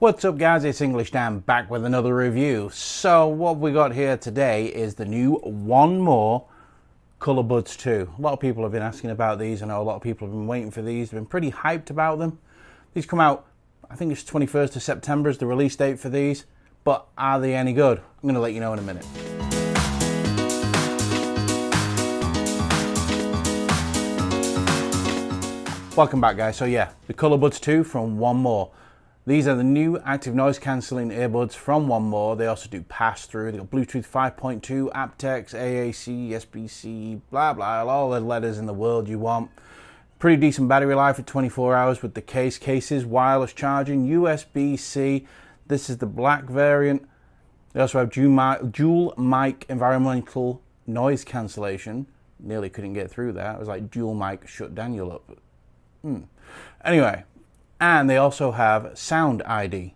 What's up guys, it's English Dan back with another review. So what we got here today is the new 1MORE ColorBuds2. A lot of people have been asking about these. I know a lot of people have been waiting for these. They've been pretty hyped about them. These come out, I think it's 21st of September is the release date for these. But are they any good? I'm going to let you know in a minute. Welcome back guys. So yeah, the ColorBuds2 from 1MORE. These are the new active noise cancelling earbuds from 1MORE. They also do pass-through. They've got Bluetooth 5.2, aptX, AAC, USB-C, blah blah, all the letters in the world you want. Pretty decent battery life at 24 hours with the cases, wireless charging, USB-C. This is the black variant. They also have dual mic environmental noise cancellation. Nearly couldn't get through that. It was like dual mic shut Daniel up. Anyway. And they also have Sound ID.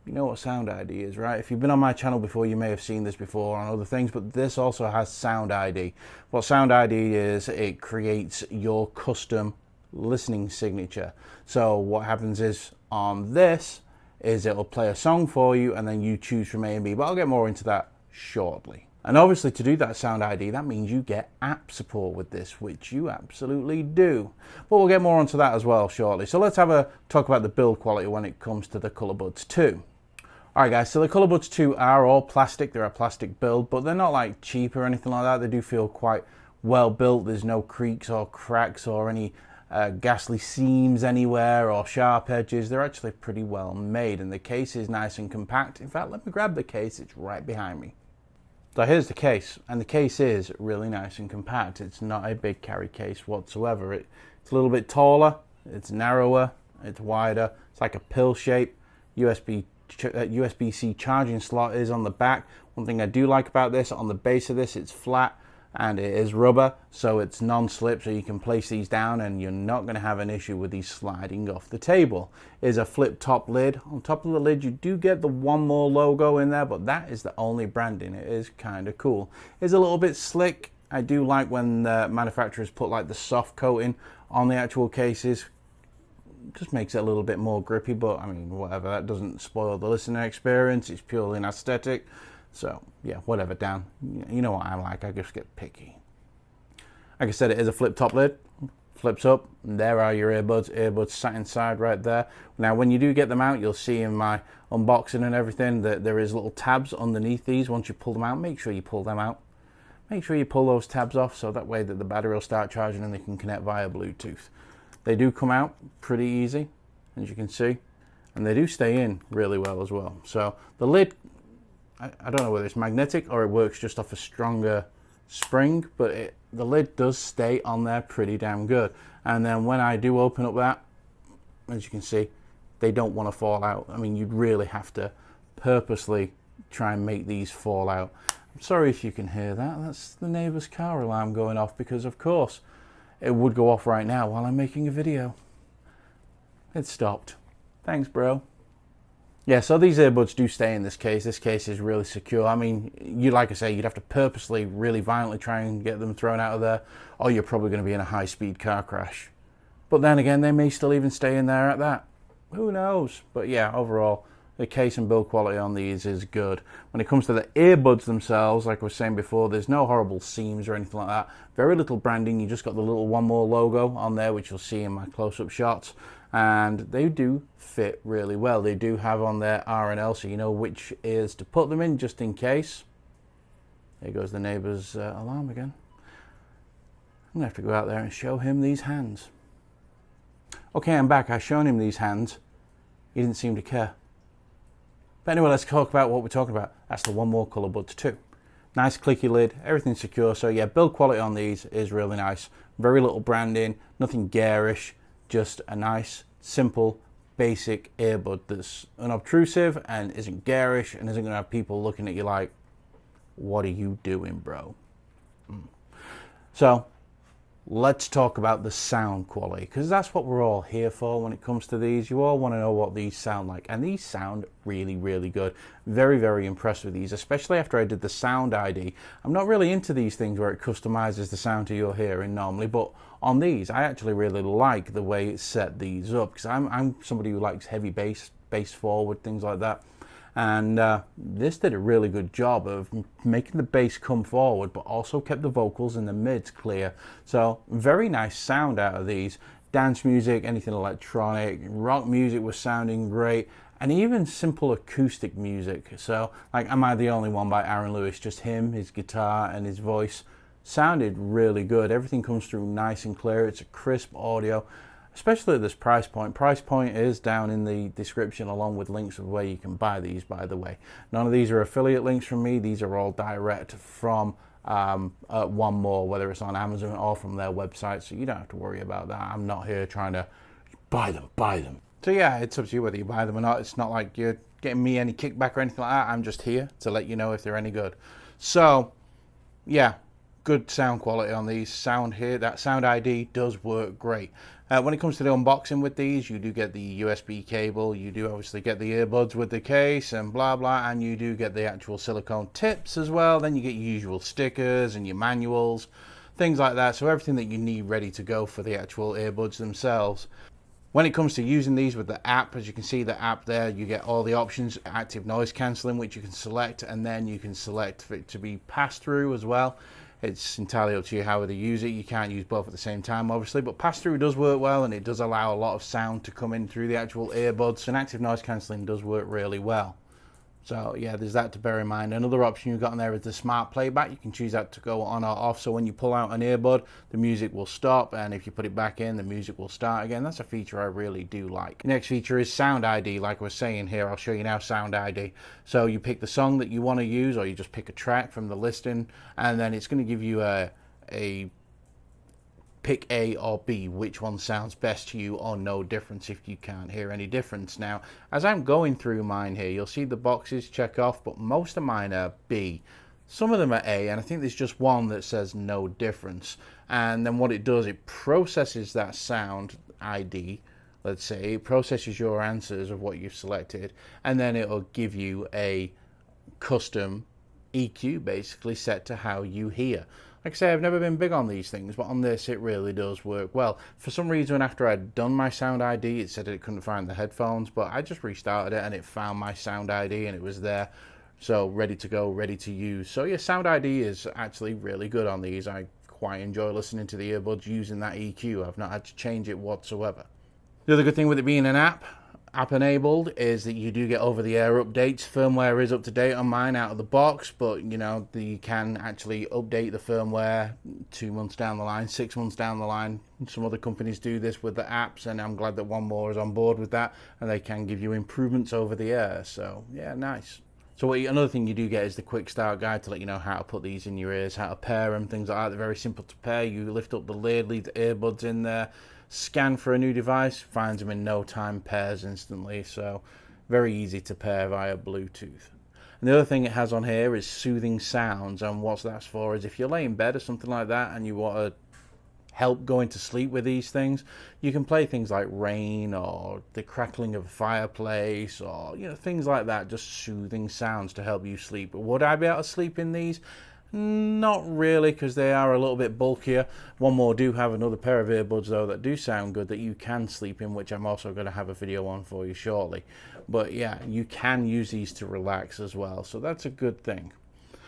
You know what Sound ID is, right? If you've been on my channel before, you may have seen this before on other things, but this also has Sound ID. What Sound ID is, it creates your custom listening signature. So what happens is on this is it'll play a song for you and then you choose from A and B, but I'll get more into that shortly. And obviously to do that Sound ID, that means you get app support with this, which you absolutely do. But we'll get more onto that as well shortly. So let's have a talk about the build quality when it comes to the ColorBuds 2. Alright guys, so the ColorBuds 2 are all plastic. They're a plastic build, but they're not like cheap or anything like that. They do feel quite well built. There's no creaks or cracks or any ghastly seams anywhere or sharp edges. They're actually pretty well made, and the case is nice and compact. In fact, let me grab the case. It's right behind me. So here's the case, and the case is really nice and compact. It's not a big carry case whatsoever. It's a little bit taller, it's narrower, it's wider. It's like a pill shape. USB-C charging slot is on the back. One thing I do like about this, on the base of this, it's flat and it is rubber, so it's non-slip, so you can place these down and you're not going to have an issue with these sliding off the table. Is a flip top lid. On top of the lid you do get the 1MORE logo in there, but that is the only branding. It is kind of cool. It's a little bit slick. I do like when the manufacturers put like the soft coating on the actual cases. Just makes it a little bit more grippy, but I mean whatever, that doesn't spoil the listener experience. It's purely an aesthetic. So yeah, whatever, Dan. You know what I'm like, I just get picky. Like I said, it is a flip top lid. Flips up, and there are your earbuds. Earbuds sat inside right there. Now when you do get them out, you'll see in my unboxing and everything that there is little tabs underneath these. Once you pull them out, make sure you pull them out. Make sure you pull those tabs off, so that way that the battery will start charging and they can connect via Bluetooth. They do come out pretty easy, as you can see, and they do stay in really well as well. So the lid, I don't know whether it's magnetic or it works just off a stronger spring, but the lid does stay on there pretty damn good. And then when I do open up that, as you can see, they don't want to fall out. I mean, you'd really have to purposely try and make these fall out. I'm sorry if you can hear that. That's the neighbor's car alarm going off, because of course it would go off right now while I'm making a video. It stopped. Thanks, bro. Yeah, so these earbuds do stay in this case. This case is really secure. I mean, like I say, you'd have to purposely, really violently try and get them thrown out of there, or you're probably going to be in a high-speed car crash. But then again, they may still even stay in there at that. Who knows? But yeah, overall, the case and build quality on these is good. When it comes to the earbuds themselves, like I was saying before, there's no horrible seams or anything like that. Very little branding. You just got the little 1MORE logo on there, which you'll see in my close-up shots. And they do fit really well. They do have on their R&L, so you know which ears to put them in, just in case. There goes the neighbor's alarm again. I'm gonna have to go out there and show him these hands. Okay, I'm back. I've shown him these hands. He didn't seem to care. But anyway, let's talk about what we're talking about. That's the 1MORE ColorBuds 2. Nice clicky lid, everything's secure. So yeah, build quality on these is really nice. Very little branding, nothing garish. Just a nice, simple, basic earbud that's unobtrusive and isn't garish and isn't going to have people looking at you like, what are you doing, bro? So let's talk about the sound quality, because that's what we're all here for when it comes to these. You all want to know what these sound like, and these sound really, really good. Very, very impressed with these, especially after I did the Sound ID. I'm not really into these things where it customizes the sound to your hearing normally, but on these I actually really like the way it set these up, because I'm somebody who likes heavy bass bass forward, things like that. And this did a really good job of making the bass come forward, but also kept the vocals and the mids clear. So very nice sound out of these. Dance music, anything electronic, rock music was sounding great, and even simple acoustic music. So like Am I the Only One by Aaron Lewis, just him, his guitar and his voice sounded really good. Everything comes through nice and clear. It's a crisp audio, especially at this price point. Price point is down in the description, along with links of where you can buy these, by the way. None of these are affiliate links from me. These are all direct from One More, whether it's on Amazon or from their website, so you don't have to worry about that. I'm not here trying to buy them. So yeah, it's up to you whether you buy them or not. It's not like you're getting me any kickback or anything like that. I'm just here to let you know if they're any good. So yeah, good sound quality on these. Sound here, that sound ID does work great. When it comes to the unboxing with these, you do get the USB cable, you do obviously get the earbuds with the case and blah blah, and you do get the actual silicone tips as well. Then you get your usual stickers and your manuals, things like that. So everything that you need ready to go for the actual earbuds themselves. When it comes to using these with the app, as you can see the app there, you get all the options. Active noise cancelling, which you can select, and then you can select for it to be pass-through as well. It's entirely up to you how to use it. You can't use both at the same time, obviously, but pass-through does work well, and it does allow a lot of sound to come in through the actual earbuds, and active noise cancelling does work really well. So yeah, there's that to bear in mind. Another option you've got in there is the smart playback. You can choose that to go on or off, so when you pull out an earbud, the music will stop, and if you put it back in, the music will start again. That's a feature I really do like. The next feature is sound ID. Like I was saying here, I'll show you now sound ID. So you pick the song that you want to use, or you just pick a track from the listing, and then it's going to give you a pick A or B, which one sounds best to you, or no difference if you can't hear any difference. Now, as I'm going through mine here, you'll see the boxes check off, but most of mine are B. Some of them are A, and I think there's just one that says no difference. And then what it does, it processes that sound ID, let's say, it processes your answers of what you've selected, and then it'll give you a custom EQ basically set to how you hear. Like I say, I've never been big on these things, but on this it really does work well. For some reason, after I'd done my sound ID, it said it couldn't find the headphones, but I just restarted it and it found my sound ID and it was there. So ready to go, ready to use. So yeah, sound ID is actually really good on these. I quite enjoy listening to the earbuds using that EQ. I've not had to change it whatsoever. The other good thing with it being an app enabled is that you do get over-the-air updates. Firmware is up to date on mine out of the box, but you know, you can actually update the firmware 2 months down the line, 6 months down the line. Some other companies do this with the apps, and I'm glad that One More is on board with that, and they can give you improvements over the air. So yeah, nice. So another thing you do get is the quick start guide to let you know how to put these in your ears, how to pair them, things like that. They're very simple to pair. You lift up the lid, leave the earbuds in there, scan for a new device, finds them in no time, pairs instantly. So very easy to pair via Bluetooth. And the other thing it has on here is soothing sounds, and what that's for is if you're laying in bed or something like that and you want to help going to sleep with these things, you can play things like rain or the crackling of a fireplace, or you know, things like that, just soothing sounds to help you sleep. But would I be able to sleep in these? Not really, because they are a little bit bulkier. One More do have another pair of earbuds though that do sound good that you can sleep in, which I'm also going to have a video on for you shortly. But yeah, you can use these to relax as well, so that's a good thing.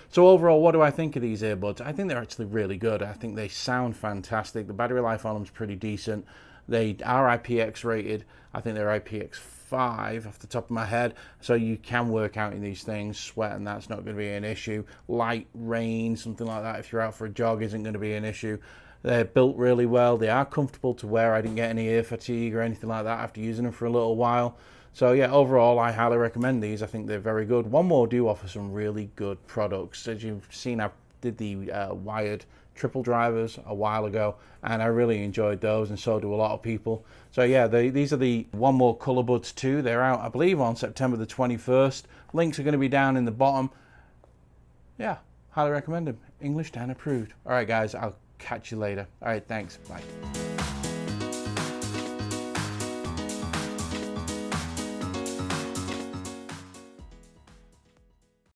So overall, what do I think of these earbuds? I think they're actually really good. I think they sound fantastic. The battery life on them is pretty decent. They are IPX rated. I think they're IPX5 off the top of my head. So you can work out in these things. Sweat and that's not going to be an issue. Light rain, something like that, if you're out for a jog, isn't going to be an issue. They're built really well. They are comfortable to wear. I didn't get any ear fatigue or anything like that after using them for a little while. So yeah, overall, I highly recommend these. I think they're very good. One More do offer some really good products. As you've seen, I did the wired triple drivers a while ago, and I really enjoyed those, and so do a lot of people. So yeah, these are the 1MORE ColorBuds 2. They're out, I believe, on September the 21st. Links are going to be down in the bottom. Yeah, highly recommend them. English Dan approved. All right, guys, I'll catch you later. All right, thanks. Bye.